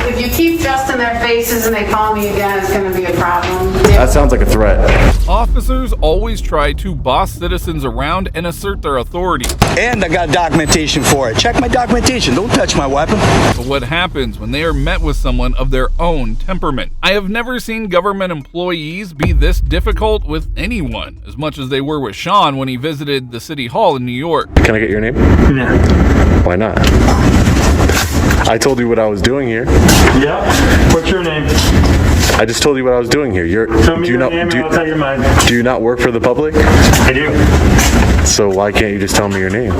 if you keep just in their faces and they call me again, it's going to be a problem. That sounds like a threat. Officers always try to boss citizens around and assert their authority. And I got documentation for it. Check my documentation. Don't touch my weapon. But what happens when they are met with someone of their own temperament? I have never seen government employees be this difficult with anyone, as much as they were with Sean when he visited the city hall in New York. Can I get your name? No. Why not? I told you what I was doing here. Yeah. What's your name? I just told you what I was doing here. Tell me your name and I'll tell you mine. Do you not work for the public? I do. So why can't you just tell me your name?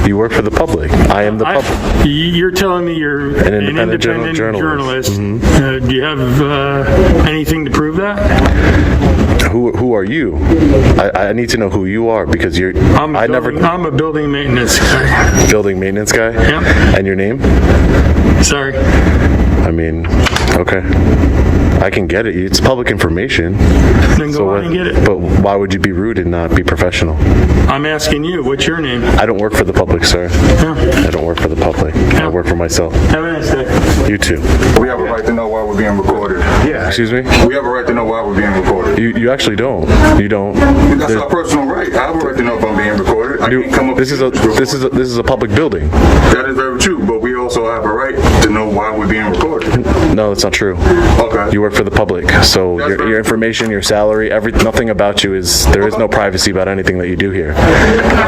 You work for the public. I am the public. You're telling me you're an independent journalist. Mm-hmm. Do you have anything to prove that? Who are you? I need to know who you are because I'm a building maintenance guy. Building maintenance guy? Yeah. And your name? Sorry. I mean, okay. I can get it. It's public information. Then go on and get it. But why would you be rude and not be professional? I'm asking you, what's your name? I don't work for the public, sir. Yeah. I don't work for the public. I work for myself. Have a nice day. You too. We have a right to know why we're being recorded. Yeah. Excuse me? We have a right to know why we're being recorded. You actually don't. You don't. That's our personal right. I have a right to know if I'm being recorded. I can't come up. This is a public building. That is very true, but we also have a right to know why we're being recorded. No, that's not true. Okay. You work for the public, so your information, your salary, nothing about you there is no privacy about anything that you do here.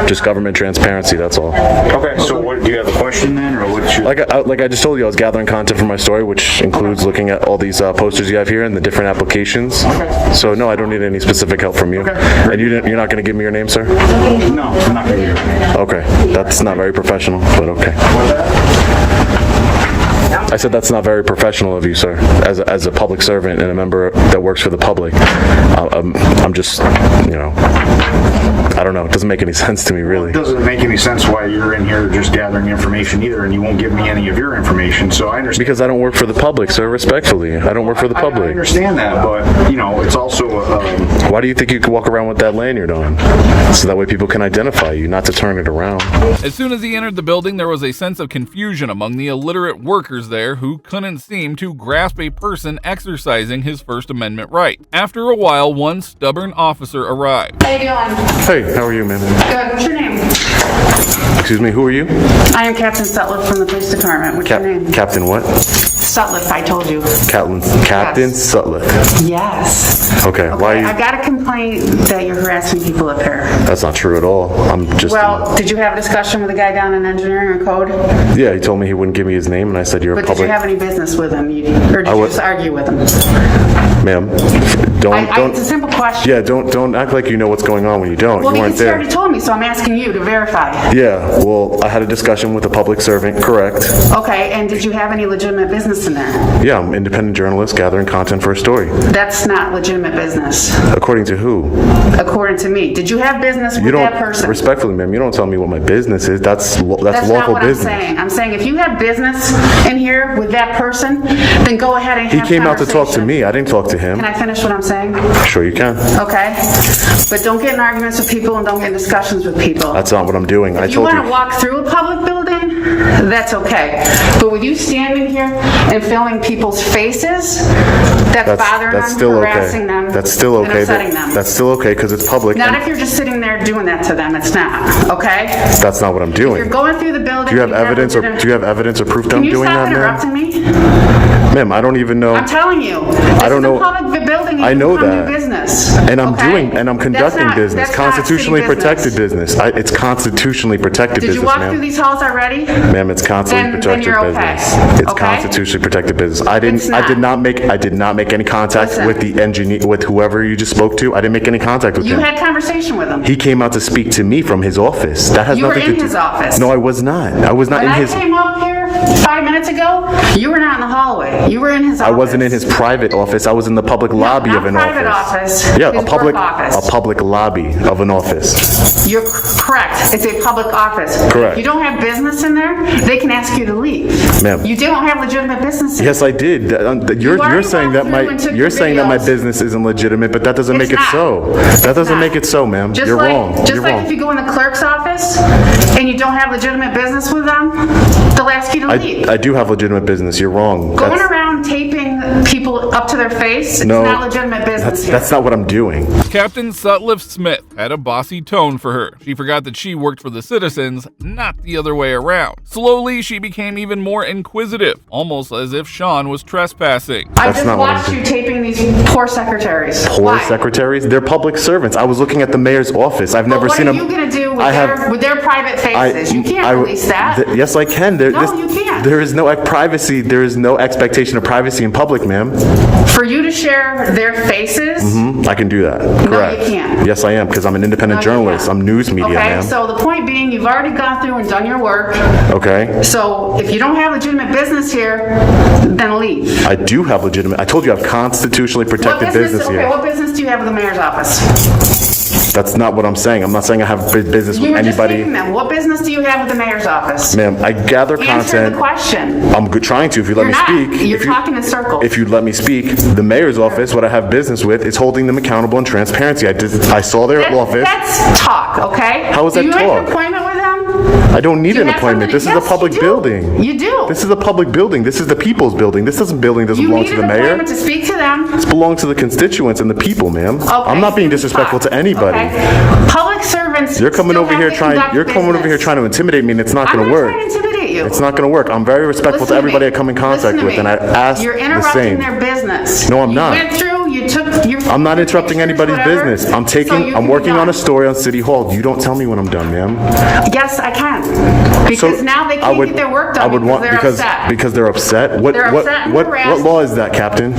Just government transparency. That's all. Okay. So, do you have a question then, or what's your? Like I just told you, I was gathering content for my story, which includes looking at all these posters you have here and the different applications. Okay. So no, I don't need any specific help from you. Okay. And you're not going to give me your name, sir? No, I'm not going to give you. Okay, that's not very professional, but okay. I said that's not very professional of you, sir. As a public servant and a member that works for the public, I'm just, I don't know. It doesn't make any sense to me, really. It doesn't make any sense why you're in here just gathering information either, and you won't give me any of your information. So I understand. Because I don't work for the public, sir. Respectfully, I don't work for the public. I understand that, but it's also. Why do you think you could walk around with that lanyard on? So that way people can identify you, not to turn it around. As soon as he entered the building, there was a sense of confusion among the illiterate workers there who couldn't seem to grasp a person exercising his First Amendment right. After a while, one stubborn officer arrived. How you doing? Hey, how are you, ma'am? Good. What's your name? Excuse me, who are you? I am Captain Sutliff from the police department. What's your name? Captain what? Sutliff, I told you. Captain Sutliff. Yes. Okay, why are you... I got a complaint that you're harassing people up here. That's not true at all. I'm just... Well, did you have a discussion with the guy down in engineering or code? Yeah, he told me he wouldn't give me his name, and I said, you're a public... But did you have any business with him? Or did you just argue with him? Ma'am, don't... It's a simple question. Yeah, don't act like you know what's going on when you don't. Well, you weren't because you there. already told me, so I'm asking you to verify. Yeah, well, I had a discussion with a public servant, correct. Okay, and did you have any legitimate business in there? Yeah, I'm an independent journalist gathering content for a story. That's not legitimate business. According to who? According to me. Did you have business with that person? Respectfully, ma'am, you don't tell me what my business is. That's lawful not what business. I'm saying. I'm saying if you have business in here with that person, then go ahead and have He came out to talk to me. I didn't talk to him. Can I finish what I'm saying? Sure you can. Okay. But don't get in arguments with people and don't get in discussions with people. That's not what I'm doing. If you want to walk through a public building, that's okay. But with you standing here and filming people's faces, that's bothering them, harassing them, That's still okay. and upsetting them. That's still okay because it's public. Not if you're just sitting there doing that to them. It's not. Okay? That's not what I'm doing. If you're going through the building. Do you have evidence or proof that I'm doing that, ma'am? Can you stop interrupting me? Ma'am, I don't even know. I'm telling you. I don't know. This is a public building. I know that. Business. And I'm conducting business. Constitutionally protected business. It's constitutionally protected business, ma'am. Did you walk through these halls already? Ma'am, it's constitutionally protected business. It's constitutionally protected business. I did not make any contact with the engineer, with whoever you just spoke to. I didn't make any contact with him. You had conversation with him. He came out to speak to me from his office. That has nothing to do. You were in his office. No, I was not. I was not in his. When I came up here 5 minutes ago, you were not in the hallway. You were in his office. I wasn't in his private office. I was in the public lobby of an private office. Yeah, his a public lobby of an office. You're correct. It's a public office. Correct. You don't have business in there, they can ask you to leave. Ma'am. You don't have legitimate business in Yes, I did. You're saying that my business isn't legitimate, but that doesn't make it so. That doesn't make it so, ma'am. You're wrong. Just like if you go in the clerk's office and you don't have legitimate business with them, they'll ask you to leave. I do have legitimate business. You're wrong. Going around people up to their face? No, it's not legitimate business here. That's not what I'm doing. Captain Sutliff Smith had a bossy tone for her. She forgot that she worked for the citizens, not the other way around. Slowly, she became even more inquisitive, almost as if Sean was trespassing. I That's just not what I'm watched doing. you taping these poor secretaries. Poor Why? secretaries? They're public servants. I was looking at the mayor's office. I've never What seen are them. you going to do with their private faces? You can't release that. Yes, I can. No, you can't. There is no privacy. There is no expectation of privacy in public, ma'am. For you to share their faces? I can do that. Correct. you can't. Yes, I am, because I'm an independent No, you journalist. can't. I'm news media, Okay, ma'am. so the point being, you've already gone through and done your work. Okay. So if you don't have legitimate business here, then leave. I do have legitimate. I told you I have constitutionally protected business Okay, here. what business do you have with the mayor's office? That's not what I'm saying. I'm not saying I have business You with were just anybody. stating that. What business do you have with the mayor's office? Ma'am, I gather Answer content. the question. I'm trying to, if you let You're me not. speak. You're talking in circles. If you'd let me speak, the mayor's office, what I have business with, is holding them accountable and transparency. I saw their office. That's talk, okay? How is that Do you make talk? an appointment with them? I don't need Do you an have appointment. something- This is a Yes, public you do. building. You do. This is a public building. This is the people's building. This doesn't belong You to need the an mayor. appointment to speak to them. This belongs to the constituents and the people, ma'am. Okay, I'm not being you disrespectful talk, to anybody. okay? Public servants. You're coming still over have here to trying. conduct You're coming over here business. trying to intimidate me, and it's not I'm going not to work. trying to intimidate you. It's not going to work. I'm very respectful Listen to everybody me. I come in Listen contact to with, me. and I ask You're the interrupting same. their business. No, I'm not. You went through, you took your... I'm not interrupting anybody's whatever, business. I'm so you I'm can working be on a done. story on City Hall. You don't tell me when I'm done, ma'am. Yes, I can. Because now they I can't would- get their work I done would because want they're upset. because they're upset. What They're upset and what harassed. law is that, Captain?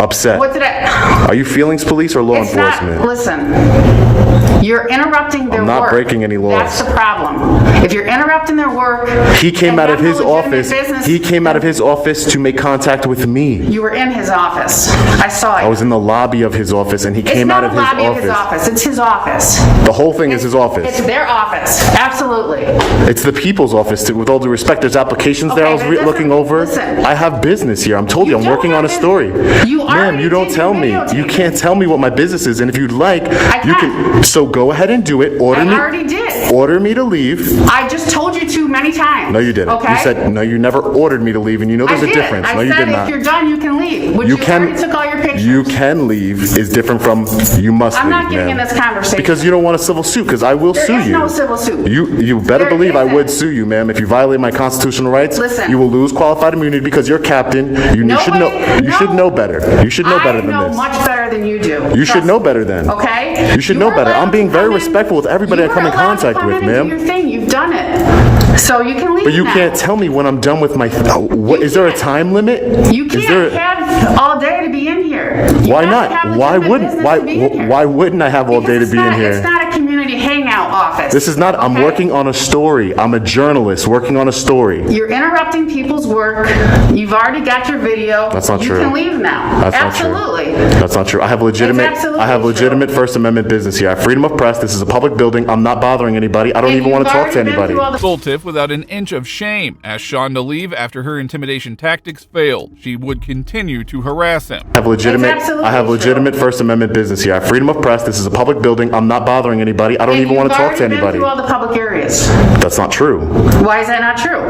Upset. What did I... Are you feelings police or law It's not... enforcement? Listen. You're interrupting their I'm work. not breaking any laws. That's the problem. If you're interrupting their work... He came and out of have no his legitimate office. business, He came out of his office to make contact with me. You were in his office. I saw you. I was in the lobby of his office, and he came out of his It's not the lobby office. of his office. It's his office. The whole thing is his office. It's their office. Absolutely. It's the people's office, too. With all due respect, there's applications there I was Okay, but looking over. listen. I have business here. I'm told you, I'm don't working on a have story. business. You Ma'am, already you don't did tell your me. videotaping. You can't tell me what my business is, and if you'd like, you can. can. So go ahead and do it. Order I me. already did. Order me to leave. I just told you to many times. No, you didn't. Okay? You said no. You never ordered me to leave, and you know there's I a did. difference. No, I you said did if not. you're done, you can leave. Which you already took all your pictures. You can leave is different from you must I'm leave. not getting ma'am. in this conversation. Because you don't want a civil suit, because I will There sue is you. no civil suit. You better There believe I isn't. would sue you, ma'am. If you violate my constitutional rights, Listen. you will lose qualified immunity because you're captain. You should know. You should know better. You should know better than I know this. much better than you do. You should know better then. Okay? You should know were better. allowed I'm being to very come in- respectful with everybody I you come were in allowed to contact come with, in and ma'am. do your thing. You've done it. So you can leave But you now. can't tell me when I'm done with my. What You is there a can't. time limit? You Is there? can't have all day to be in here. You Why have to have not? Why legitimate wouldn't? business Why? to be in here. Why wouldn't I have all day to Because be in It's here? not a community hangout office. This is not. I'm okay? working on a story. I'm a journalist working on a story. You're interrupting people's work. You've already got your video. That's not you true. You can leave now. That's not true. Absolutely. That's not true. I have legitimate. It's absolutely I have true. legitimate First Amendment business here. I have freedom of press. This is a public building. I'm not bothering anybody. I don't And even want to you've talk to already been anybody. through all the- Soltiff, without an inch of shame, asked Sean to leave after her intimidation tactics failed. She would continue to harass him. I have legitimate. It's absolutely I have legitimate true. First Amendment business here. I have freedom of press. This is a public building. I'm not bothering anybody. I don't And even want to you've talk to already been anybody. through all the public areas. That's not true. Why is that not true?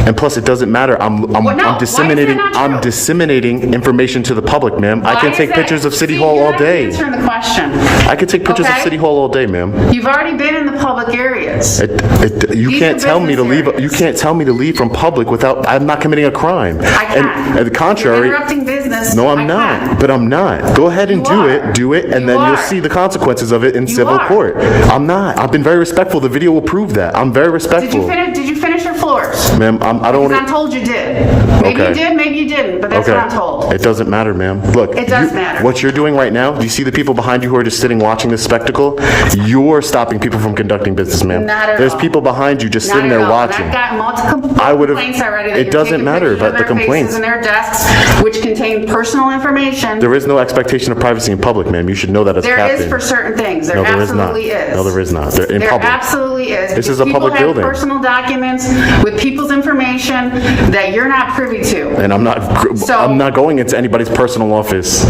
And plus, it doesn't matter. I'm Well, no, why is that disseminating. not I'm true? disseminating information to the public, ma'am. I Why can is take that- pictures of City See, Hall you're all not day. answering the question. I can take pictures of Okay. City Hall all day, ma'am. You've already been in the public areas. You These can't are tell me to business leave. You areas. can't tell me to leave from public without. I'm not committing a crime. I can. And the contrary. You're interrupting business. No, I I'm not. can. But I'm not. Go ahead and You do are. it. Do it, and You then are. you'll see the consequences of it in civil are. court. I'm not. I've been very respectful. The video will prove that. I'm very Did respectful. you finish your floors? Ma'am, I don't. Because I'm told you did. Maybe Okay. you did, maybe you didn't, but that's Okay. what I'm told. It doesn't matter, ma'am. Look, It does matter. What you're doing right now, do you see the people behind you who are just sitting watching this spectacle? You're stopping people from conducting business, ma'am. Not at There's all. people behind you just Not sitting at there all. watching. And I've gotten multiple I would've- complaints already that it you're doesn't taking matter pictures about of the their faces complaints. and their desks, which contain personal information. There is no expectation of privacy in public, ma'am. You should know that as There captain. is for certain things. There No, there is not. absolutely is. No, there is not. They're in There public. absolutely is. This is Because a public people building. have personal documents with people's information that you're not privy to. And I'm not going into anybody's personal office.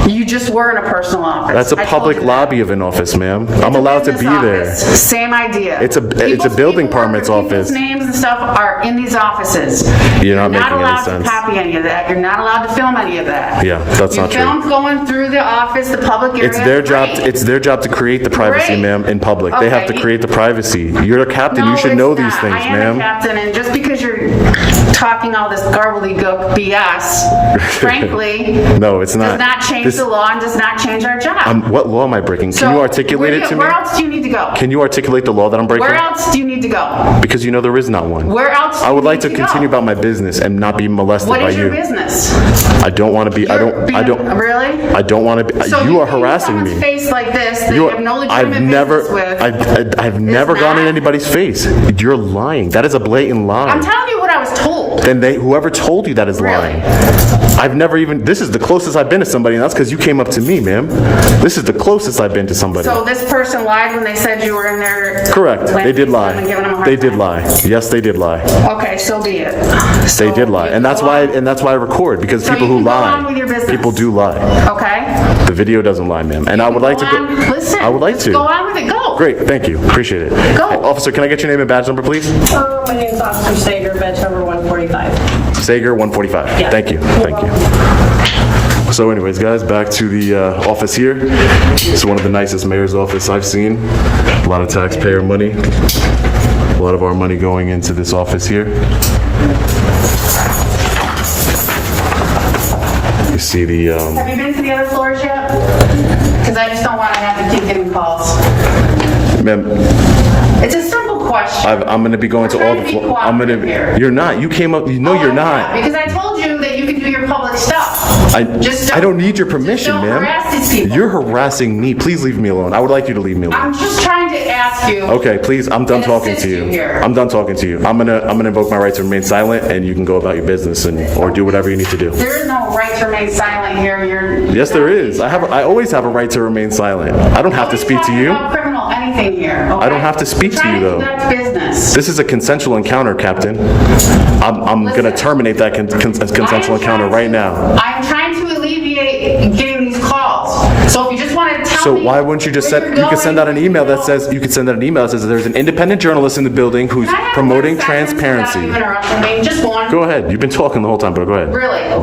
You just were in a personal office. That's a I told public you that. lobby of an office, ma'am. I'm allowed to be there. Same idea. It's a building permits office. People's names and stuff are in these offices. You're not making any allowed sense. to copy any of that. You're not allowed to film any of that. Yeah, that's not true. You film going through the office, the public area. It's their job. Great. It's their job to create the privacy, Great. ma'am, in public. They have to Okay. create the privacy. You're a captain. No, You should it's know not. these things, I am ma'am. a captain, and just because you're talking all this gobbledygook BS, frankly, No, it's not. does not change This- the law and does not change our job. What law am I breaking? Can you articulate it to me? Where else do you need to go? Can you articulate the law that I'm breaking? Where else do you need to go? Because you know there is not one. Where else? I would like to go? continue about my business and not be molested What by is your you. business? I don't want to be. I don't. Really? I don't want to be. So You are think harassing someone's me. face like this that You you are- have no legitimate I've never. business with. I've never gone in not- anybody's face. You're lying. That is a blatant lie. I'm telling you what I was told. Then whoever told you that is Really? lying. I've never even. This is the closest I've been to somebody, and that's because you came up to me, ma'am. This is the closest I've been to somebody. So this person lied when they said you were in there. Correct. They did lie. and giving them a hard They did time. lie. Yes, they did lie. Okay, so be it. They So did lie, you and that's go why. on- And that's why I record, because So people you who can go on with your lie, business. people do lie. Okay. The video doesn't lie, ma'am. And I would like to go. Listen. I would like to. Go on with it. Go. Great, thank you. Appreciate it. Go. Hey, officer, can I get your name and badge number, please? My name's Officer Sager, badge number 145. Sager, 145. Yeah. Thank you. Thank you. So anyways, guys, back to the office here. It's one of the nicest mayor's office I've seen. A lot of taxpayer money. A lot of our money going into this office here. You see the, Have you been to the other floors yet? Because I just don't want to have to keep getting calls. ma'am, It's a simple question. I'm gonna be going to all the, Try to be I'm gonna, cooperative here. you're not, you came up, you know you're not. Because I told you that you can do your public stuff. Just I don't need your permission, just don't ma'am. harass these people. You're harassing me. Please leave me alone. I would like you to leave me alone. I'm just trying to ask you. Okay, please, I'm done and talking assist to you. here. I'm done talking to you. I'm gonna invoke my right to remain silent, and you can go about your business or do whatever you need to do. There is no right to remain silent here. Yes, there is. I always have a right to remain silent. I don't have to speak to you. About criminal anything here. I don't have to speak to you, though. That's business. This is a consensual encounter, Captain. I'm gonna Listen. terminate that consensual encounter right now. I'm trying to alleviate getting these calls. So if you just want to tell So me. why wouldn't you just where send? you're You could send out an going, email that says there's an independent journalist in the building who's Can I have promoting 1 second without transparency. you interrupting me? Just one. Go ahead. You've been talking the whole time, but go ahead. Really? Oh,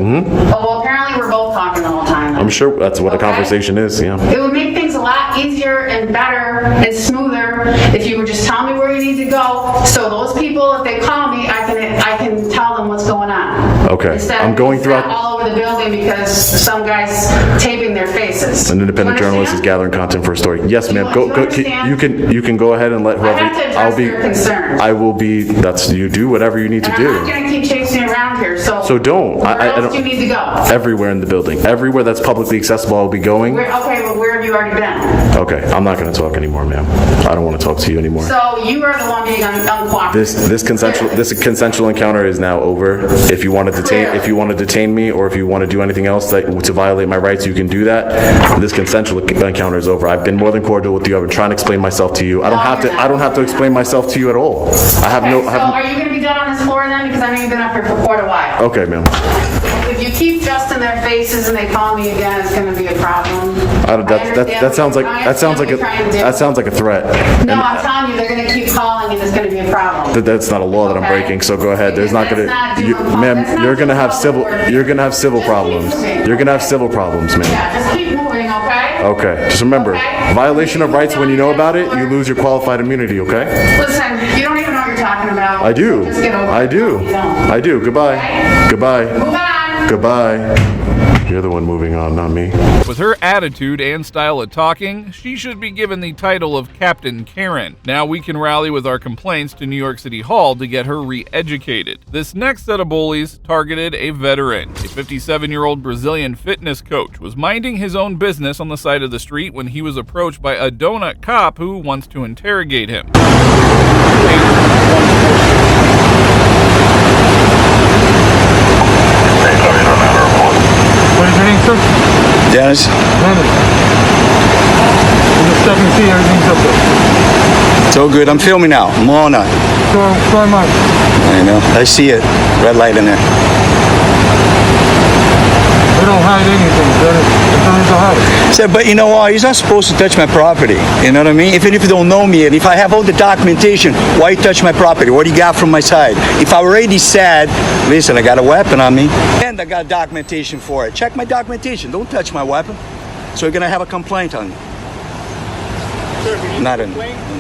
well, apparently we're both talking the whole time. I'm sure that's what a Okay. conversation is. Yeah. It would make things a lot easier and better and smoother if you would just tell me where you need to go. So those people, if they call me, I can tell them what's going on. Okay. Instead I'm of going being throughout- sent all over the building because some guy's taping their faces. An independent You journalist is understand? gathering content for a story. Yes, ma'am. you Go. understand? You can go ahead and let whoever. have to address your concerns. I will be. That's you do whatever you need to And I'm not do. gonna keep chasing you around here, So don't. Where I else don't. do you need to go? Everywhere in the building. Everywhere that's publicly accessible, I'll be going. Okay, well, where have you already been? Okay. I'm not going to talk anymore, ma'am. I don't want to talk to you anymore. So you are the one being uncooperative. This consensual encounter is now over. If you want to detain me, or if you want to do anything else to violate my rights, you can do that. This consensual encounter is over. I've been more than cordial with you. I've been trying to explain myself to you. I don't have to explain myself to you at all. I have Okay, no. so are you going to be done on this floor then? Because I know you've been up here for quite a while. Okay, ma'am. If you keep just in their faces and they call me again, it's going to be a problem. That sounds like a threat. No, I'm telling you, they're going to keep calling and it's going to be a problem. That's not a law that I'm Okay. breaking. So go ahead. There's not That's gonna, not doing public- ma'am. that's not You're gonna doing have public civil. work. You're gonna have civil Just keep problems. moving. You're gonna have civil problems, ma'am. Yeah, just keep moving, okay? Okay. Just remember, Okay. violation of rights. When you know about it, you lose your qualified immunity. Okay. Listen, you don't even know what you're talking about. I do. Just get over I it. do. You don't. I do. Goodbye. Okay. Goodbye. Move on. Goodbye. You're the one moving on, not me. With her attitude and style of talking, she should be given the title of Captain Karen. Now we can rally with our complaints to New York City Hall to get her re-educated. This next set of bullies targeted a veteran. A 57-year-old Brazilian fitness coach was minding his own business on the side of the street when he was approached by a donut cop who wants to interrogate him. What is your name, sir? Dennis? Dennis. We're just checking to see everything's up there. It's all good. I'm filming now. I'm on it. So am I. I know. I see it. Red light in there. We don't hide anything, Dennis. It's not to hide. Said, but you know what? He's not supposed to touch my property. You know what I mean? Even if you don't know me, and if I have all the documentation, why you touch my property? What do you got from my side? If I already said, listen, I got a weapon on me, and I got documentation for it. Check my documentation. Don't touch my weapon. So you're gonna have a complaint on me. Not in.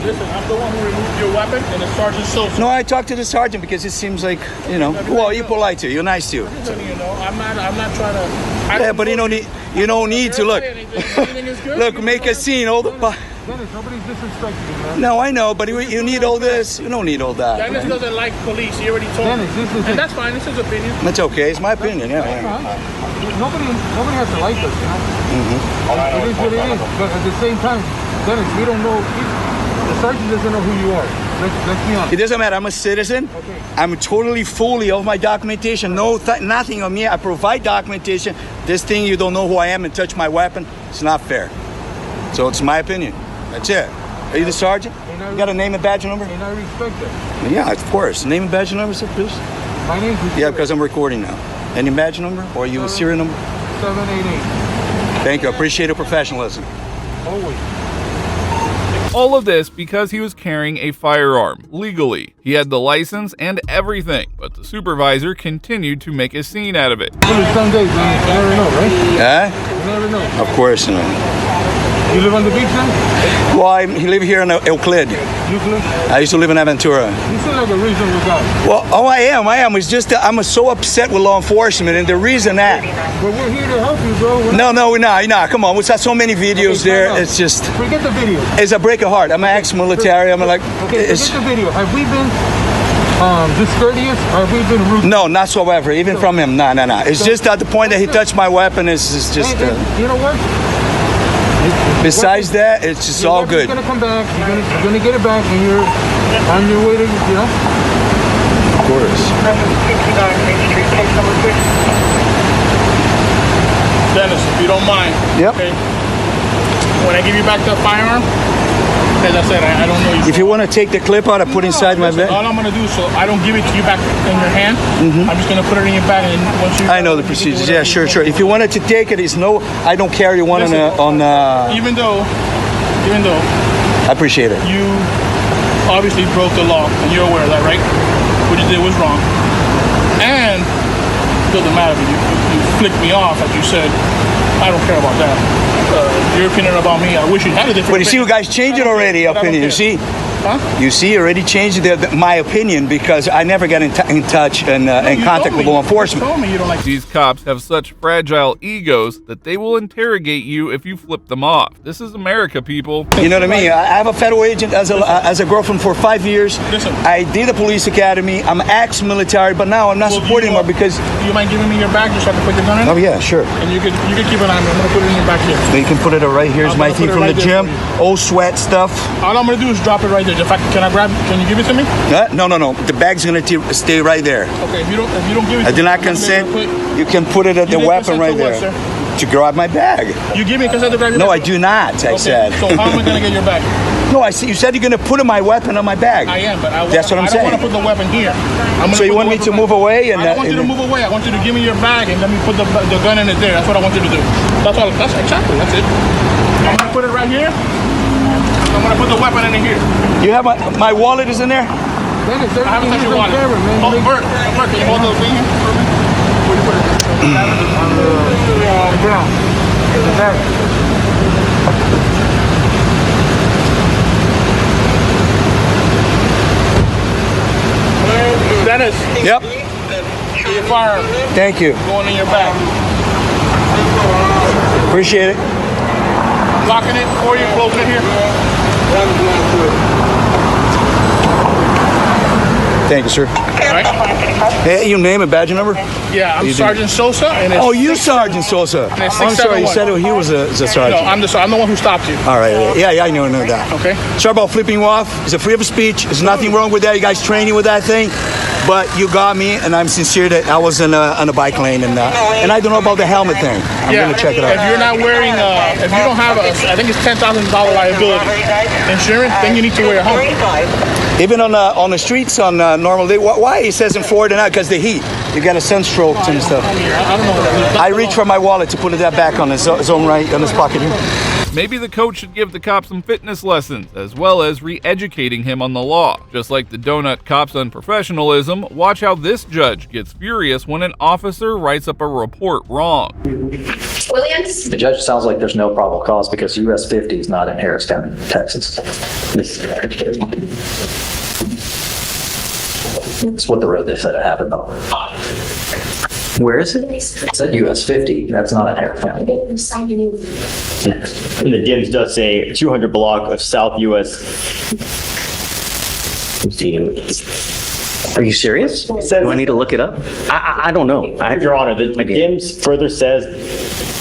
Listen, I'm the one who removed your weapon, and the sergeant so. No, I talked to the sergeant because it seems like, you know, well, you're polite too. You're nice too. You know, I'm not trying to. Yeah, but you don't need to look. Look, make a scene. All the. Dennis, nobody's disrespecting you, man. No, I know, but you need all this. You don't need all that. Dennis doesn't like police. He already told Dennis, me. this is And that's fine. This is his opinion. That's okay. It's my opinion. Yeah. Nobody has to like us, you know? It is what it is. But at the same time, Dennis, we don't know. The sergeant doesn't know who you are. Let's be honest. It doesn't matter. I'm a citizen. Okay. I'm totally fully of my documentation. No, nothing on me. I provide documentation. This thing, you don't know who I am and touch my weapon. It's not fair. So it's my opinion. That's it. Are you the sergeant? You got a name and badge number? And I respect that. Yeah, of course. Name and badge number, sir, please. My name's Yeah, because I'm recording now. Any badge number or you a serial number? 788. Thank you. I appreciate your professionalism. Always. All of this because he was carrying a firearm, legally. He had the license and everything, but the supervisor continued to make a scene out of it. Some days, man. You never know, right? Yeah? You never know. Of course, no. You live on the beach now? Well, he live here in Euclid. Euclid? I used to live in Aventura. You seem like a reasonable guy. Well, I am. It's just that I'm so upset with law enforcement, and the reason that. But we're here to help you, bro. No, we're not. Come on, we got so many videos there. It's just. Forget the video. It's a break of heart. I'm an ex-military. I'm like. Okay, forget the video. Have we been discourteous? Or have we been rude? No, not whatsoever. Even from him, no. It's just at the point that he touched my weapon is just. You know what? Besides that, it's just all good. You're gonna come back. You're gonna get it back, and you're on your way to, you know. Of course. Dennis, if you don't mind. Yep. Okay. When I give you back the firearm, as I said, I don't know you. If you want to take the clip out, I put inside my bag. All I'm gonna do, so I don't give it to you back in your hand. I'm just gonna put it in your bag, and once you. I know the procedures. Yeah, sure. If you wanted to take it, it's no. I don't carry one on. Even though, I appreciate it. you obviously broke the law, and you're aware of that, right? What you did was wrong, and it doesn't matter. You flicked me off, as you said. I don't care about that. Your opinion about me, I wish you had a different. But you see, you guys changed it already. Opinion. You see. Huh? You see, already changed my opinion because I never get in touch and in contact with law enforcement. You told me you don't like. These cops have such fragile egos that they will interrogate you if you flip them off. This is America, people. You know what I mean? I have a federal agent as a girlfriend for 5 years. Listen. I did the police academy. I'm ex-military, but now I'm not supporting anymore because. You mind giving me your bag just so I can put the gun in? Oh yeah, sure. And you can keep an eye on me. I'm gonna put it in your back here. So you can put it right here. Here's I'm my gonna thing put it from right the there gym. for you. Old sweat stuff. All I'm gonna do is drop it right there. Can you give it to me? No. The bag's gonna stay right there. Okay, if you don't give it to me. I do not I'm gonna consent. put- You can put it at the You weapon consent right to what, there. sir? To grab my bag. You give me consent to grab your No, I bag? do not. I Okay, said. So how am I gonna get your bag? No, I see. You said you're gonna put my weapon on my bag. I am, but That's what I'm I saying. don't want to put the weapon here. So you want me to move away and? I don't want you to move away. I want you to give me your bag and let me put the gun in it there. That's what I want you to do. That's all. That's exactly. That's it. I'm gonna put it right here. I'm gonna put the weapon in here. You have my wallet is in there. Dennis, I haven't touched your wallet. Camera, man. Oh, Bert, can you hold the thing here for me? Where do you put it? Down. In the back. Dennis, Yep. your firearm Thank you. going in your bag. Appreciate it. Locking it for you, closing it here. Thank you, sir. All right? Hey, your name and badge number? Yeah, I'm Sergeant Sosa, and it's... Oh, you Sergeant Sosa. And it's I'm sorry, you 671. said he was a No, sergeant. I'm the one who stopped you. All right, yeah, I know that. Okay. Sorry about flipping you off. It's a freedom of speech. There's nothing wrong with that. You guys training with that thing. But you got me, and I'm sincere that I was on a bike lane, and I don't know about the helmet thing. I'm gonna check it out. If you're not wearing, if you don't have I think it's $10,000 liability insurance, then you need to wear a helmet. Even on the streets on normal day, why it says in Florida now? Because the heat. You got a sunstroke and stuff. I don't know. I reached for my wallet to put that back on his own right, on his pocket here. Maybe the coach should give the cop some fitness lessons, as well as re-educating him on the law. Just like the donut cop's unprofessionalism, watch how this judge gets furious when an officer writes up a report wrong. Williams? The judge sounds like there's no probable cause because US 50 is not in Harris County, Texas. That's what the road they said it happened on. Where is it? It said US 50. That's not in Harris County. And the DIMS does say 200 block of South US. Are you serious? Do I need to look it up? I don't know. Your Honor, the DIMS further says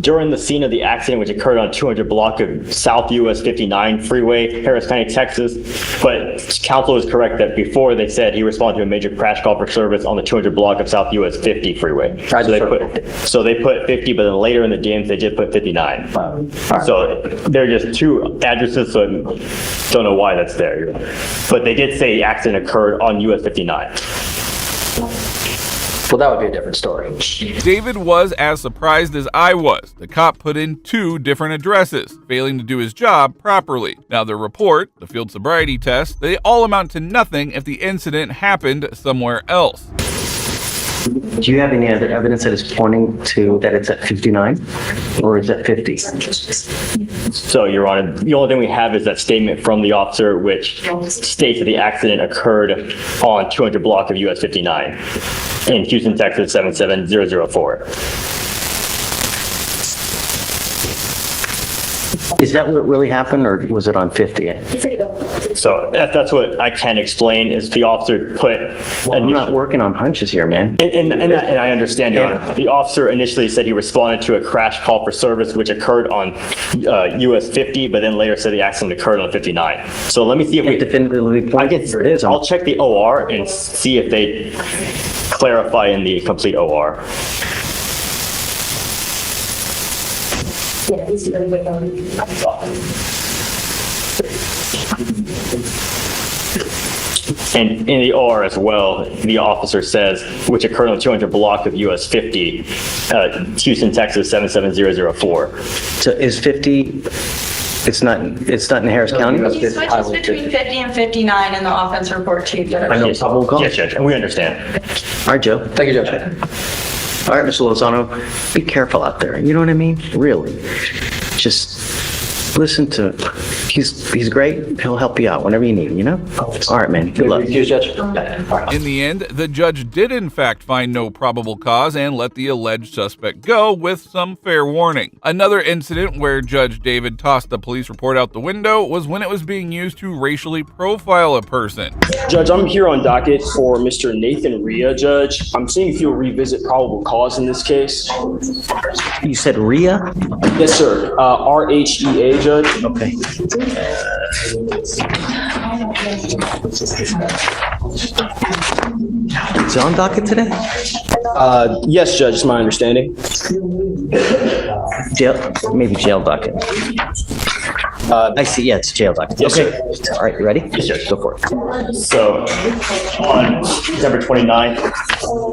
during the scene of the accident, which occurred on 200 block of South US 59 freeway, Harris County, Texas. But counsel is correct that before they said he responded to a major crash call for service on the 200 block of South US 50 freeway. So they put 50, but then later in the DMs they did put 59. So they're just two addresses, so I don't know why that's there. But they did say the accident occurred on US 59. Well, that would be a different story. David was as surprised as I was. The cop put in 2 different addresses, failing to do his job properly. Now the report, the field sobriety test, they all amount to nothing if the incident happened somewhere else. Do you have any other evidence that is pointing to that it's at 59 or is it 50? So, Your Honor, the only thing we have is that statement from the officer which states that the accident occurred on 200 block of US 59 in Houston, Texas 77004. Is that what really happened or was it on 50? So that's what I can explain is the officer put... I'm not working on hunches here, man. And I understand, Your Honor. The officer initially said he responded to a crash call for service which occurred on US 50, but then later said the accident occurred on 59. So let me see if we... definitively point where it is. I'll check the OR and see if they clarify in the complete OR. And in the OR as well, the officer says, which occurred on 200 block of US 50, Houston, Texas 77004. So is 50... It's not in Harris County? He switches between 50 and 59 in the offense report, Chief. I know, probable cause. Yes, Judge, and we understand. All right, Joe. Thank you, Judge. All right, Mr. Lozano, be careful out there. You know what I mean? Really. Just listen to, he's great. He'll help you out whenever you need, you know? All right, man. Good luck. In the end, the judge did in fact find no probable cause and let the alleged suspect go with some fair warning. Another incident where Judge David tossed the police report out the window was when it was being used to racially profile a person. Judge, I'm here on docket for Mr. Nathan Rhea, Judge. I'm seeing if you'll revisit probable cause in this case. You said Rhea? Yes, sir. RHEA, Judge. Okay. Is it on docket today? Yes, Judge, it's my understanding. Jail, maybe jail docket. I see, yeah, it's jail docket. Yes, okay. sir. All right, you ready? Yes, Judge, go for it. So, on December 29th,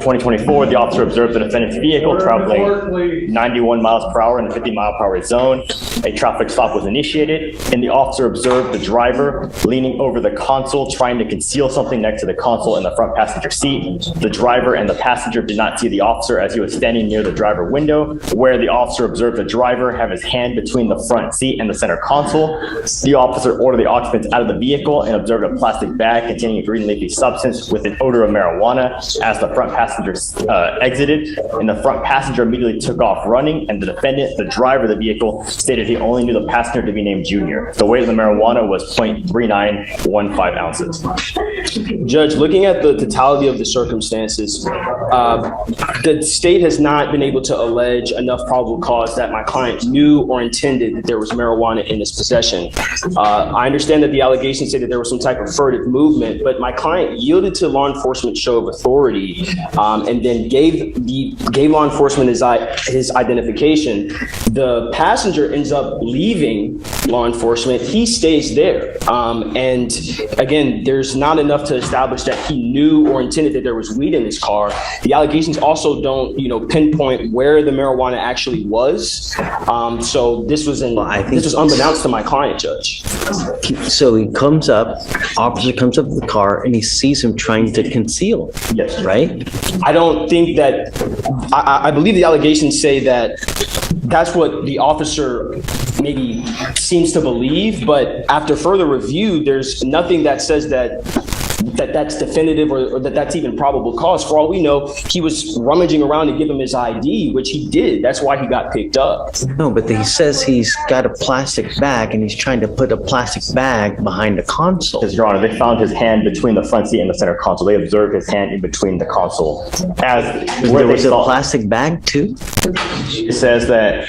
2024, the officer observed the defendant's vehicle traveling 91 miles per hour in the 50 mile per hour zone. A traffic stop was initiated, and the officer observed the driver leaning over the console, trying to conceal something next to the console in the front passenger seat. The driver and the passenger did not see the officer as he was standing near the driver window, where the officer observed the driver have his hand between the front seat and the center console. The officer ordered the occupants out of the vehicle and observed a plastic bag containing a green leafy substance with an odor of marijuana as the front front passenger exited, and the front passenger immediately took off running, and the defendant, the driver of the vehicle, stated he only knew the passenger to be named Junior. The weight of the marijuana was 0.3915 ounces. Judge, looking at the totality of the circumstances, the state has not been able to allege enough probable cause that my client knew or intended that there was marijuana in his possession. I understand that the allegations say that there was some type of furtive movement, but my client yielded to law enforcement show of authority, and then gave law enforcement his identification. The passenger ends up leaving law enforcement. He stays there. And again, there's not enough to establish that he knew or intended that there was weed in his car. The allegations also don't, pinpoint where the marijuana actually was. So this was unbeknownst to my client, Judge. So he comes up, officer comes up to the car, and he sees him trying to conceal. Yes. Right? I don't think that, I believe the allegations say that that's what the officer maybe seems to believe, but after further review, there's nothing that says that's definitive or that's even probable cause. For all we know, he was rummaging around to give him his ID, which he did. That's why he got picked up. No, but he says he's got a plastic bag and he's trying to put a plastic bag behind the console. Because, Your Honor, they found his hand between the front seat and the center console. They observed his hand in between the console. There was a plastic bag too? It says that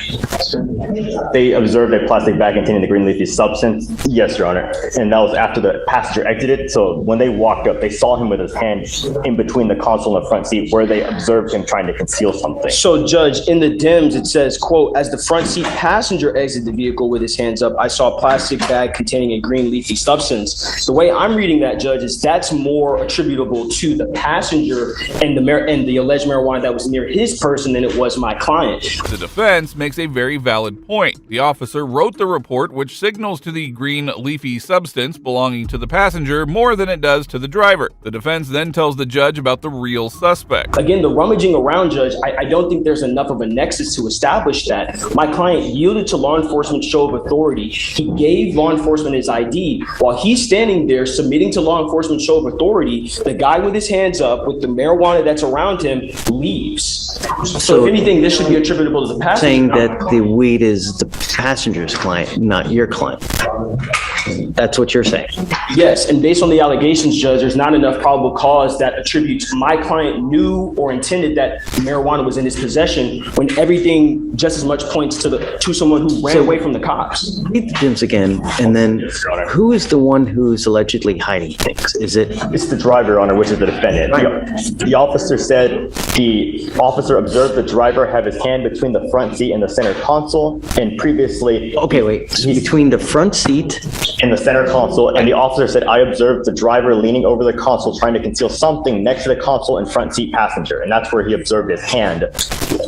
they observed a plastic bag containing the green leafy substance. Yes, Your Honor. And that was after the passenger exited. So when they walked up, they saw him with his hand in between the console and the front seat, where they observed him trying to conceal something. So, Judge, in the DIMS, it says, quote, as the front seat passenger exited the vehicle with his hands up, I saw a plastic bag containing a green leafy substance. The way I'm reading that, Judge, is that's more attributable to the passenger and the alleged marijuana that was near his person than it was my client. The defense makes a very valid point. The officer wrote the report, which signals to the green leafy substance belonging to the passenger more than it does to the driver. The defense then tells the judge about the real suspect. Again, the rummaging around, Judge, I don't think there's enough of a nexus to establish that. My client yielded to law enforcement show of authority. He gave law enforcement his ID. While he's standing there submitting to law enforcement show of authority, the guy with his hands up with the marijuana that's around him leaves. So if anything, this should be attributable to the passenger. Saying that the weed is the passenger's client, not your client. That's what you're saying. Yes, and based on the allegations, Judge, there's not enough probable cause that attributes my client knew or intended that marijuana was in his possession, when everything just as much points to someone who ran away from the cops. Read the DIMS again, and then who is the one who's allegedly hiding things? Is it? It's the driver, Your Honor, which is the defendant. Right. The officer said the officer observed the driver have his hand between the front seat and the center console, and previously... Okay, wait. Between the front seat in the center console, and the officer said, I observed the driver leaning over the console trying to conceal something next to the console and front seat passenger, and that's where he observed his hand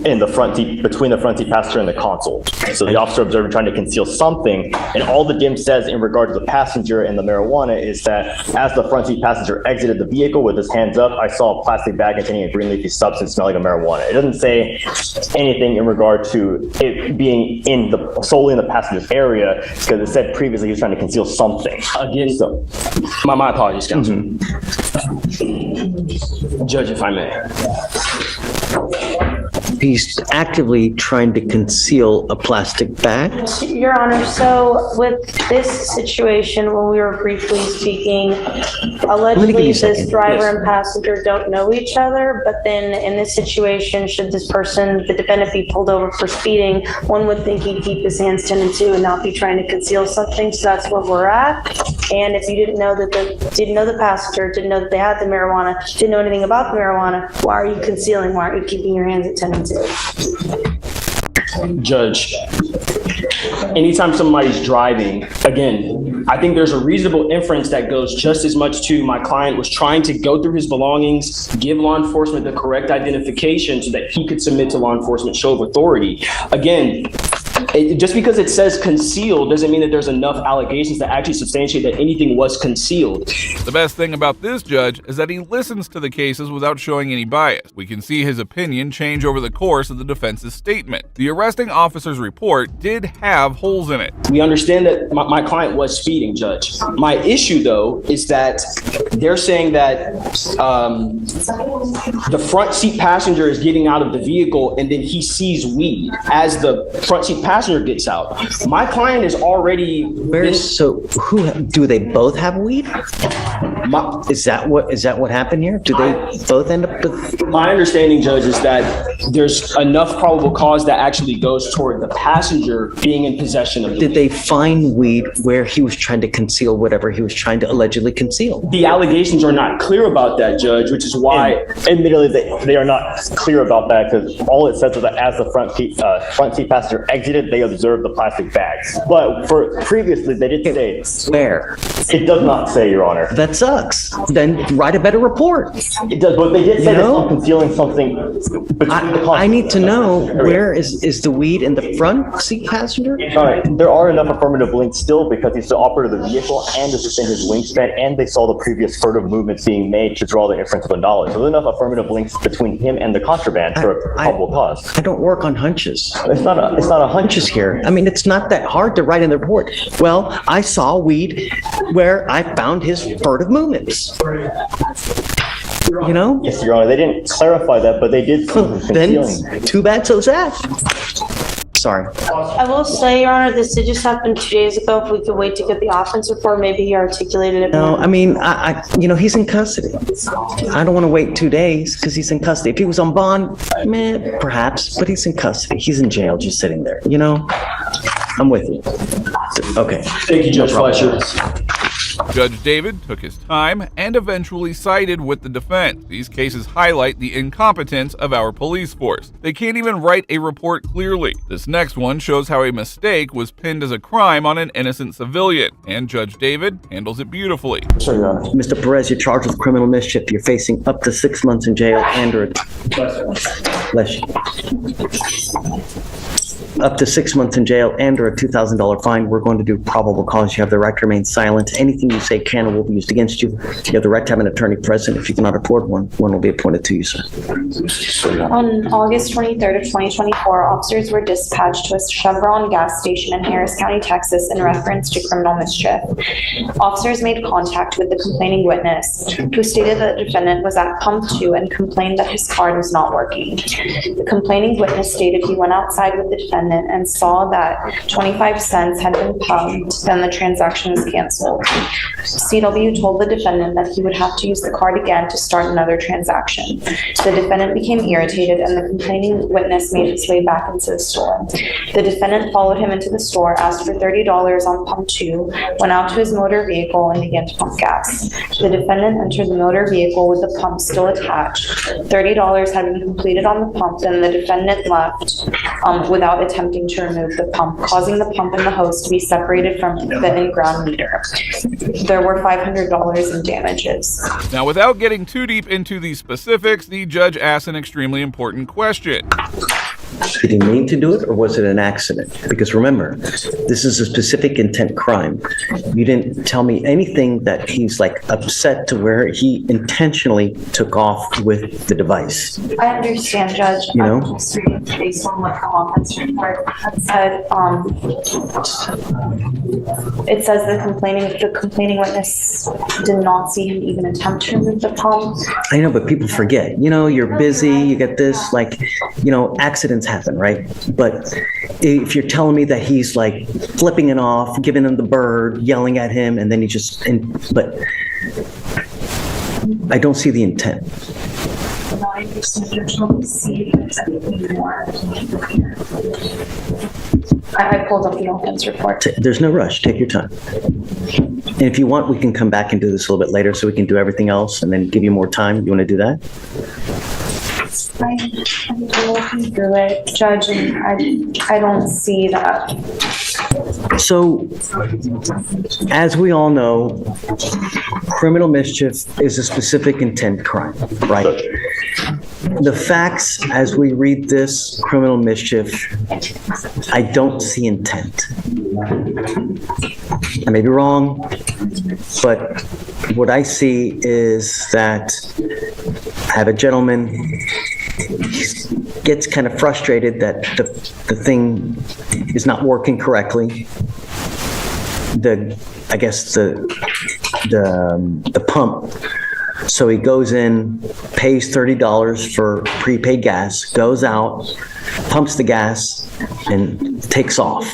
in the front seat, between the front seat passenger and the console. So the officer observed him trying to conceal something, and all the DIM says in regard to the passenger and the marijuana is that as the front seat passenger exited the vehicle with his hands up, I saw a plastic bag containing a green leafy substance smelling of marijuana. It doesn't say anything in regard to it being solely in the passenger's area, because it said previously he was trying to conceal something. Again, so my apologies, counsel. Judge, if I may. He's actively trying to conceal a plastic bag? Your Honor, so with this situation, when we were briefly speaking, allegedly this driver and passenger don't know each other, but then in this situation, should this person, the defendant, be pulled over for speeding, one would think he'd keep his hands 10 and 2 and not be trying to conceal something, so that's where we're at. And if you didn't know the passenger, didn't know that they had the marijuana, didn't know anything about the marijuana, why are you concealing? Why aren't you keeping your hands at 10 and 2? Judge, anytime somebody's driving, again, I think there's a reasonable inference that goes just as much to my client was trying to go through his belongings, give law enforcement the correct identification so that he could submit to law enforcement show of authority. Again, Just because it says concealed doesn't mean that there's enough allegations that actually substantiate that anything was concealed. The best thing about this judge is that he listens to the cases without showing any bias. We can see his opinion change over the course of the defense's statement. The arresting officer's report did have holes in it. We understand that my client was speeding, Judge. My issue, though, is that they're saying that the front seat passenger is getting out of the vehicle and then he sees weed as the front seat passenger gets out. My client is already... So who do they both have weed? Is that what happened here? Do they both end up with... My understanding, Judge, is that there's enough probable cause that actually goes toward the passenger being in possession of the Did they find weed where he was trying to conceal whatever he was trying to allegedly conceal? The allegations are not clear about that, Judge, which is why... Admittedly, they are not clear about that because all it says is that as the front seat passenger exited, they observed the plastic bags. But previously, they did say... Where? It does not say, Your Honor. That sucks. Then write a better report. It does, but they did say they're concealing something between the cars. I need to know, where is the weed in the front seat passenger? All right, there are enough affirmative links still because he's the operator of the vehicle and is within his wingspan, and they saw the previous furtive movements being made to draw the inference of a knowledge. So there's enough affirmative links between him and the contraband for a probable cause. I don't work on hunches. It's not a hunches here. I mean, it's not that hard to write in the report. Well, I saw weed where I found his furtive movements. You know? Yes, Your Honor. They didn't clarify that, but they did. Then, too bad, so sad. Sorry. I will say, Your Honor, this did just happen 2 days ago. If we could wait to get the offense report, maybe he articulated it. No, I mean, he's in custody. I don't want to wait 2 days because he's in custody. If he was on bond, perhaps, but he's in custody. He's in jail just sitting there, you know? I'm with you. Okay. Thank you, Judge Fletcher. Judge David took his time and eventually sided with the defense. These cases highlight the incompetence of our police force. They can't even write a report clearly. This next one shows how a mistake was pinned as a crime on an innocent civilian, and Judge David handles it beautifully. Sure, Your Honor. Mr. Perez, you're charged with criminal mischief. You're facing up to 6 months in jail and bless you. Up to 6 months in jail and or a $2,000 fine. We're going to do probable cause. You have the right to remain silent. Anything you say can or will be used against you. You have the right to have an attorney present. If you cannot afford one will be appointed to you, sir. On August 23rd of 2024, officers were dispatched to a Chevron gas station in Harris County, Texas, in reference to criminal mischief. Officers made contact with the complaining witness, who stated that the defendant was at pump 2 and complained that his card was not working. The complaining witness stated he went outside with the defendant and saw that 25 cents had been pumped, then the transaction was canceled. CW told the defendant that he would have to use the card again to start another transaction. The defendant became irritated and the complaining witness made his way back into the store. The defendant followed him into the store, asked for $30 on pump 2, went out to his motor vehicle and began to pump gas. The defendant entered the motor vehicle with the pump still attached. $30 had been completed on the pump, then the defendant left without attempting to remove the pump, causing the pump and the hose to be separated from the in-ground meter. There were $500 in damages. Now, without getting too deep into the specifics, the judge asked an extremely important question. Did he mean to do it or was it an accident? Because remember, this is a specific intent crime. You didn't tell me anything that he's like upset to where he intentionally took off with the device. I understand, Judge. You know? I'm just reading based on what the offense report had said. It says the complaining witness did not see him even attempt to remove the pump. I know, but people forget. You know, you're busy, you get this, like, you know, accidents happen, right? But if you're telling me that he's like flipping it off, giving him the bird, yelling at him, and then he just, but I don't see the intent. I understand you're trying to see if there's anything more. I pulled up the offense report. There's no rush. Take your time. And if you want, we can come back and do this a little bit later so we can do everything else and then give you more time. You want to do that? I'm looking through it, Judge, and I don't see that. So, as we all know, criminal mischief is a specific intent crime, right? The facts, as we read this criminal mischief, I don't see intent. I may be wrong, but what I see is that I have a gentleman, he gets kind of frustrated that the thing is not working correctly. I guess the pump. So he goes in, pays $30 for prepaid gas, goes out, pumps the gas, and takes off.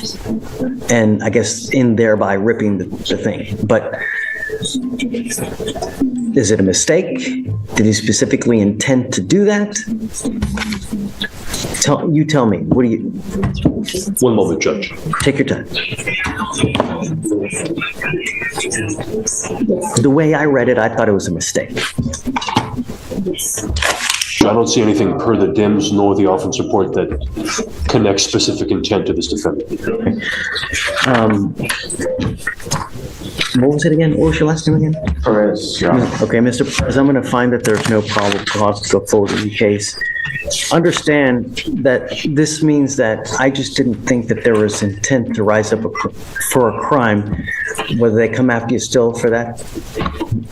And I guess in thereby ripping the thing. But is it a mistake? Did he specifically intend to do that? You tell me. What do you? One moment, Judge. Take your time. The way I read it, I thought it was a mistake. I don't see anything per the DIMS nor the offense report that connects specific intent to this defendant. What was it again? What was your last name again? Perez. Yeah. Okay, Mr. Perez, I'm going to find that there's no probable cause to go forward in the case. Understand that this means that I just didn't think that there was intent to rise up for a crime. Whether they come after you still for that,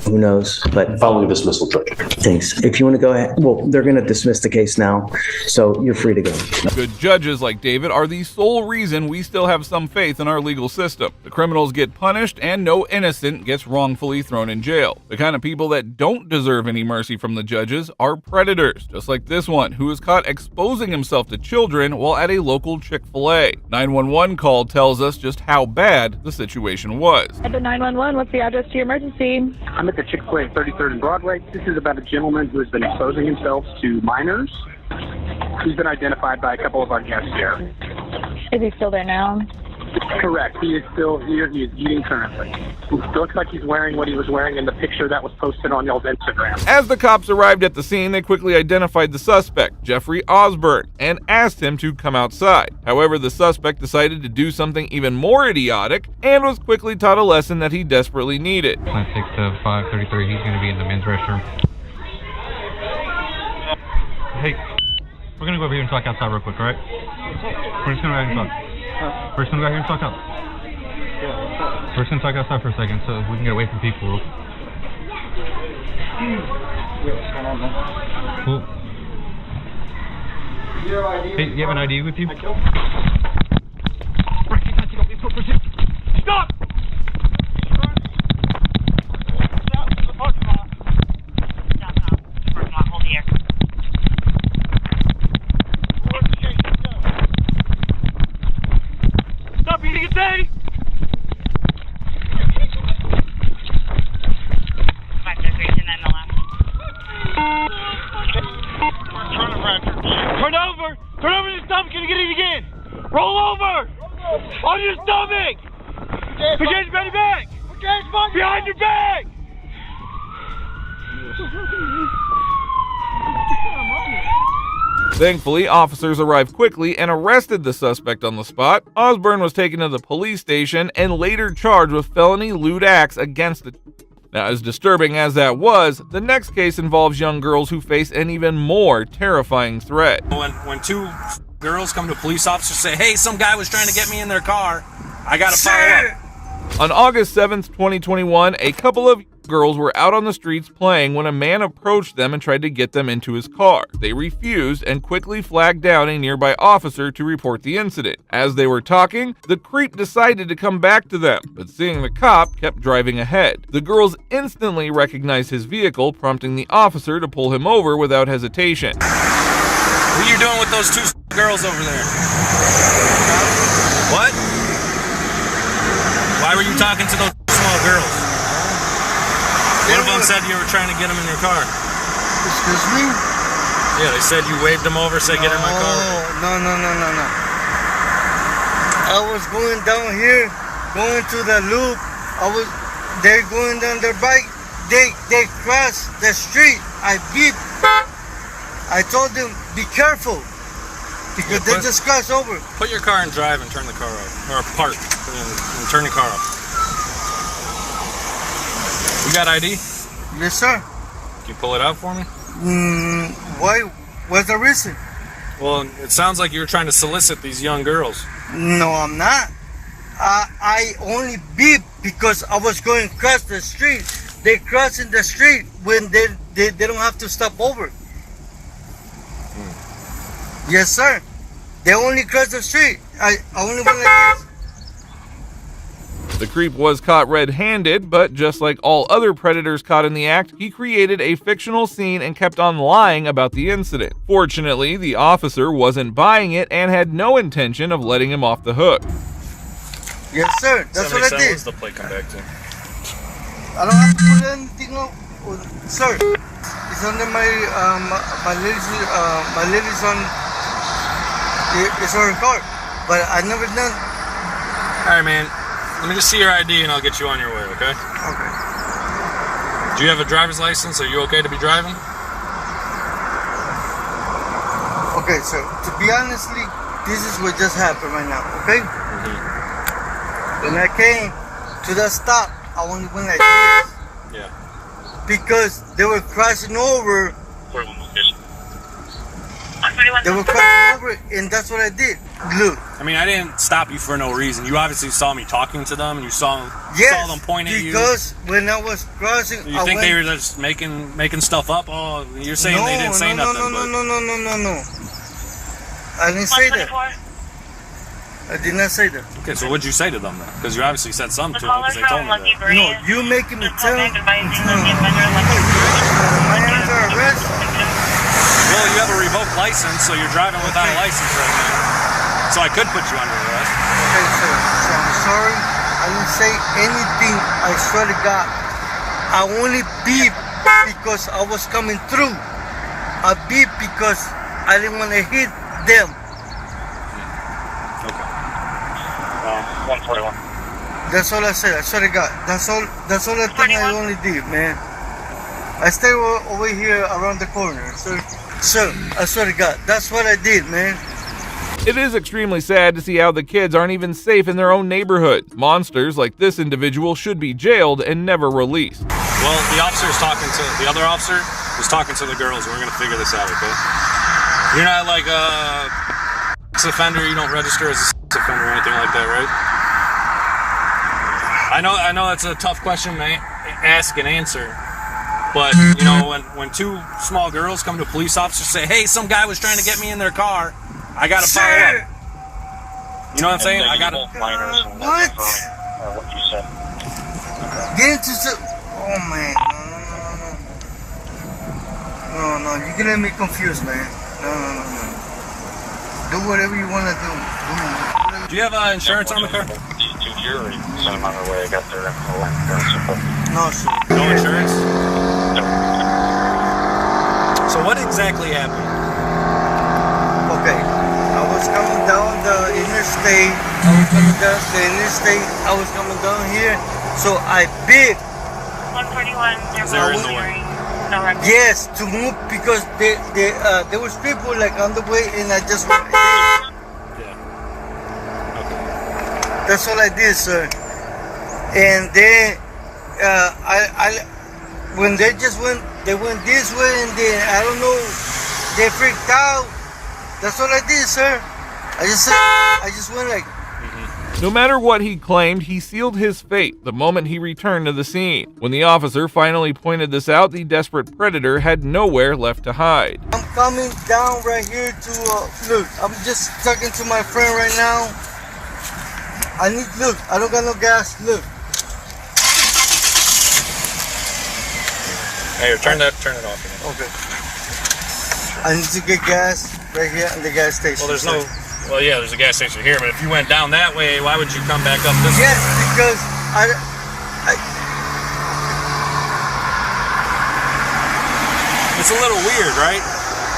who knows? But following dismissal, Judge. Thanks. If you want to go ahead, well, they're going to dismiss the case now, so you're free to go. Good judges like David are the sole reason we still have some faith in our legal system. The criminals get punished and no innocent gets wrongfully thrown in jail. The kind of people that don't deserve any mercy from the judges are predators, just like this one, who was caught exposing himself to children while at a local Chick-fil-A. 911 call tells us just how bad the situation was. At the 911, what's the address to your emergency? I'm at the Chick-fil-A 33rd and Broadway. This is about a gentleman who has been exposing himself to minors. He's been identified by a couple of our guests here. Is he still there now? Correct. He is still here. He is eating currently. It looks like he's wearing what he was wearing in the picture that was posted on y'all's Instagram. As the cops arrived at the scene, they quickly identified the suspect, Jeffrey Osborne, and asked him to come outside. However, the suspect decided to do something even more idiotic and was quickly taught a lesson that he desperately needed. Plan 6 to 533, he's going to be in the men's restroom. Hey, we're going to go over here and talk outside real quick, alright? We're just going to go ahead and talk. We're just going to go here and talk out. We're just going to talk outside for a second so we can get away from people. Cool. Hey, you have an ID with you? Stop! Stop eating a day! Turn over! Turn over your stomach and get it again! Roll over! On your stomach! Put your belly back! Behind your back! Thankfully, officers arrived quickly and arrested the suspect on the spot. Osborne was taken to the police station and later charged with felony lewd acts against the... Now, as disturbing as that was, the next case involves young girls who face an even more terrifying threat. When two girls come to a police officer and say, hey, some guy was trying to get me in their car, I gotta follow up. On August 7th, 2021, a couple of girls were out on the streets playing when a man approached them and tried to get them into his car. They refused and quickly flagged down a nearby officer to report the incident. As they were talking, the creep decided to come back to them, but seeing the cop, kept driving ahead. The girls instantly recognized his vehicle, prompting the officer to pull him over without hesitation. What are you doing with those two girls over there? What? Why were you talking to those small girls? One of them said you were trying to get them in your car. Excuse me? Yeah, they said you waved them over, said get in my car. No. I was going down here, going to the loop. They're going down their bike. They crossed the street. I beeped. I told them, be careful. Because they just crossed over. Put your car in drive and turn the car off. Or park and turn the car off. You got ID? Yes, sir. Can you pull it out for me? Why What's the reason? Well, it sounds like you're trying to solicit these young girls. No, I'm not. I only beep because I was going across the street. They crossing the street when they don't have to stop over. Yes, sir. They only cross the street. I only went like this. The creep was caught red-handed, but just like all other predators caught in the act, he created a fictional scene and kept on lying about the incident. Fortunately, the officer wasn't buying it and had no intention of letting him off the hook. Yes, sir. That's what I did. What's the plate come back to? I don't have to put anything on, sir. It's under my lady's on. It's on her car, but I never done. All right, man. Let me just see your ID and I'll get you on your way, okay? Okay. Do you have a driver's license? Are you okay to be driving? Okay, so to be honestly, this is what just happened right now, okay? When I came to the stop, I only went like this. Yeah. Because they were crossing over. They were crossing over, and that's what I did. Look. I mean, I didn't stop you for no reason. You obviously saw me talking to them, and you saw them point at you. Because when I was crossing, you think they were just making stuff up? Oh, you're saying they didn't say nothing. No. I didn't say that. I did not say that. Okay, so what'd you say to them then? Because you obviously said something to them because they told me that. No, you making me tell. My hands are arrested. Well, you have a revoked license, so you're driving without a license right now. So I could put you under arrest. Okay, sir. So I'm sorry. I didn't say anything. I swear to God. I only beep because I was coming through. I beep because I didn't want to hit them. Okay. 141. That's all I said. I swear to God. That's all the thing I only did, man. I stay over here around the corner, sir. Sir, I swear to God, that's what I did, man. It is extremely sad to see how the kids aren't even safe in their own neighborhood. Monsters like this individual should be jailed and never released. Well, the other officer is talking to the girls. We're gonna figure this out, okay? You're not like a sex offender. You don't register as a sex offender or anything like that, right? I know that's a tough question to ask and answer. But, you know, when two small girls come to police officers and say, hey, some guy was trying to get me in their car, I gotta follow up. You know what I'm saying? I gotta... What? What you said. Get into the... Oh, man. No. You're getting me confused, man. No. Do whatever you want to do. Do you have insurance on the car? No, sir. No insurance? So what exactly happened? Okay, I was coming down the interstate. I was coming down here, so I beeped. 141. Is there in the way? Yes, to move because there was people like on the way, and I just went. That's all I did, sir. And then when they went this way, and then I don't know, they freaked out. That's all I did, sir. I just went like. No matter what he claimed, he sealed his fate the moment he returned to the scene. When the officer finally pointed this out, the desperate predator had nowhere left to hide. I'm coming down right here to look. I'm just talking to my friend right now. I don't got no gas. Look. Hey, turn it off. Okay. I need to get gas right here at the gas station. Well, there's a gas station here, but if you went down that way, why would you come back up this way? Yes, because It's a little weird, right?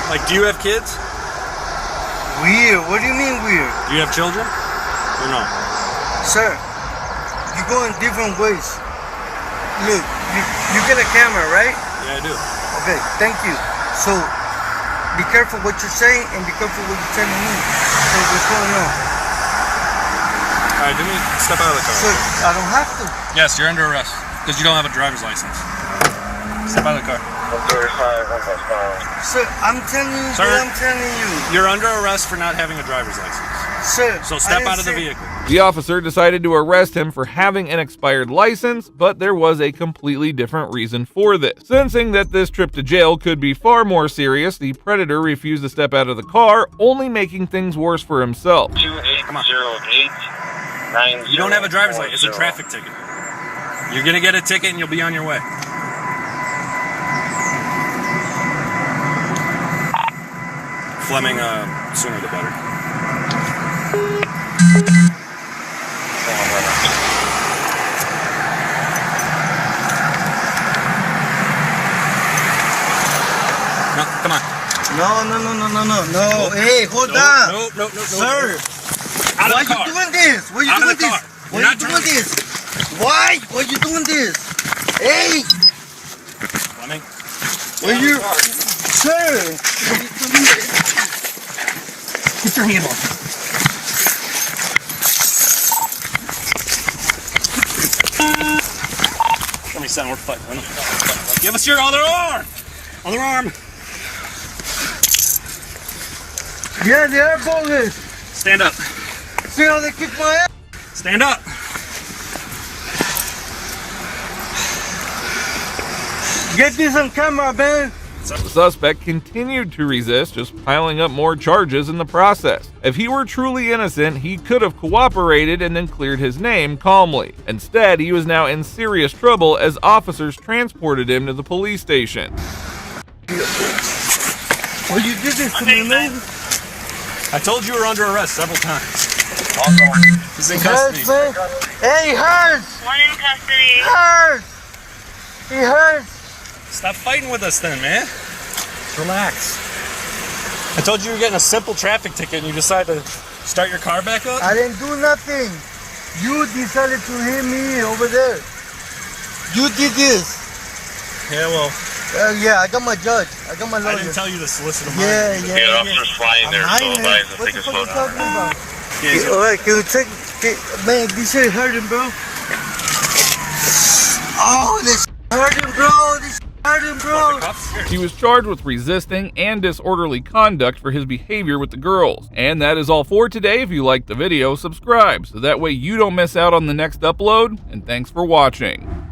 Like, do you have kids? Weird? What do you mean weird? Do you have children? Or no? Sir, you go in different ways. Look, you get a camera, right? Yeah, I do. Okay, thank you. So, be careful what you're saying and be careful what you're telling me. So, what's going on? All right, step out of the car. Sir, I don't have to. Yes, you're under arrest because you don't have a driver's license. Step out of the car. Sir, I'm telling you Sir? what I'm telling you. You're under arrest for not having a driver's license. Sir, So I step didn't out of the say- vehicle. The officer decided to arrest him for having an expired license, but there was a completely different reason for this. Sensing that this trip to jail could be far more serious, the predator refused to step out of the car, only making things worse for himself. 2808 You don't have a driver's license. It's a traffic ticket. You're gonna get a ticket and you'll be on your way. Fleming, sooner the better. No, come on. No. Hey, hold on. No. Sir, Out of why the car. you doing this? Why you Out of doing the car. this? You're Why not you doing driving. this? Why? Why you doing this? Hey, Fleming. why you? Sir, Put your hand on. Let me send we're fighting. Give us your other arm. Other arm. yeah, they are bogus. Stand up. See how they kick my ass? Stand up. Get this on camera, man. The suspect continued to resist, just piling up more charges in the process. If he were truly innocent, he could have cooperated and then cleared his name calmly. Instead, he was now in serious trouble as officers transported him to the police station. Why you did this to me, man? I told you were under arrest several times. He's in It custody. hurts, man. Hey, he hurts. One in custody. He hurts. He hurts. Stop fighting with us then, man. Relax. I told you you were getting a simple traffic ticket and you decided to start your car back up? I didn't do nothing. You decided to hit me over there. You did this. Yeah, well, Yeah, I got my judge. I got my lawyer. I didn't tell you to solicit a Yeah. Yeah, officers flying there, so I'm advise to what take the a fuck slow you down. talking about? Yeah, All right, can you take... Man, this shit hurting, bro. Oh, this hurting, bro. This hurting, bro. He was charged with resisting and disorderly conduct for his behavior with the girls. And that is all for today. If you liked the video, subscribe so that way you don't miss out on the next upload. And thanks for watching.